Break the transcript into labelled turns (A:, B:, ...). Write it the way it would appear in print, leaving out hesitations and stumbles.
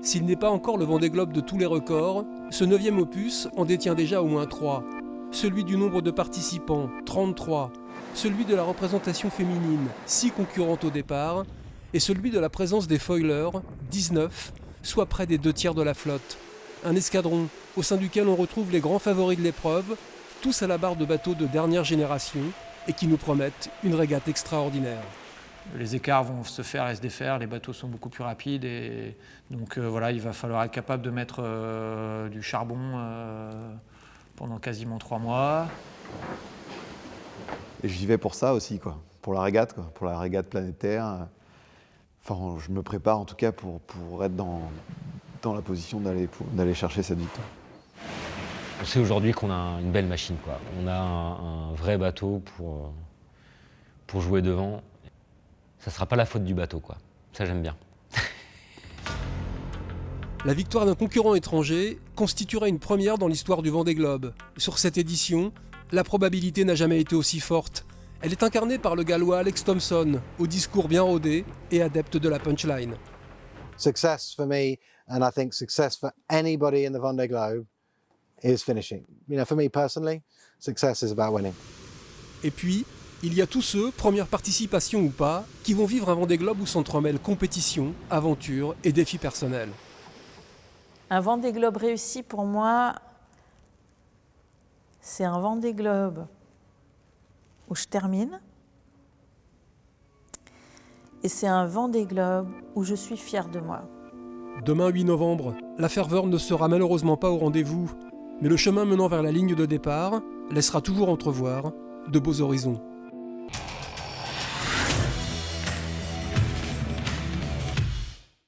A: S'il n'est pas encore le Vendée Globe de tous les records, ce 9e opus en détient déjà au moins 3. Celui du nombre de participants, 33. Celui de la représentation féminine, 6 concurrentes au départ. Et celui de la présence des foilers, 19, soit près des 2/3 de la flotte. Un escadron au sein duquel on retrouve les grands favoris de l'épreuve, tous à la barre de bateaux de dernière génération et qui nous promettent une régate extraordinaire.
B: Les écarts vont se faire et se défaire, les bateaux sont beaucoup plus rapides et donc voilà, il va falloir être capable de mettre du charbon pendant quasiment 3 mois.
C: Et j'y vais pour ça aussi, quoi, pour la régate, quoi, pour la régate planétaire. Enfin, je me prépare en tout cas pour être dans la position d'aller chercher cette victoire.
D: On sait aujourd'hui qu'on a une belle machine, quoi. On a un vrai bateau pour jouer devant. Ça ne sera pas la faute du bateau, quoi. Ça, j'aime bien.
A: La victoire d'un concurrent étranger constituerait une première dans l'histoire du Vendée Globe. Sur cette édition, la probabilité n'a jamais été aussi forte. Elle est incarnée par le Gallois Alex Thomson, au discours bien rodé et adepte de la punchline.
E: Success for me, and I think success for anybody in the Vendée Globe, is finishing. You know, for me personally, success is about winning.
A: Et puis, il y a tous ceux, première participation ou pas, qui vont vivre un Vendée Globe où s'entremêlent compétition, aventure et défis personnels.
F: Un Vendée Globe réussi pour moi, c'est un Vendée Globe où je termine. Et c'est un Vendée Globe où je suis fière de moi.
A: Demain 8 novembre, la ferveur ne sera malheureusement pas au rendez-vous, mais le chemin menant vers la ligne de départ laissera toujours entrevoir de beaux horizons.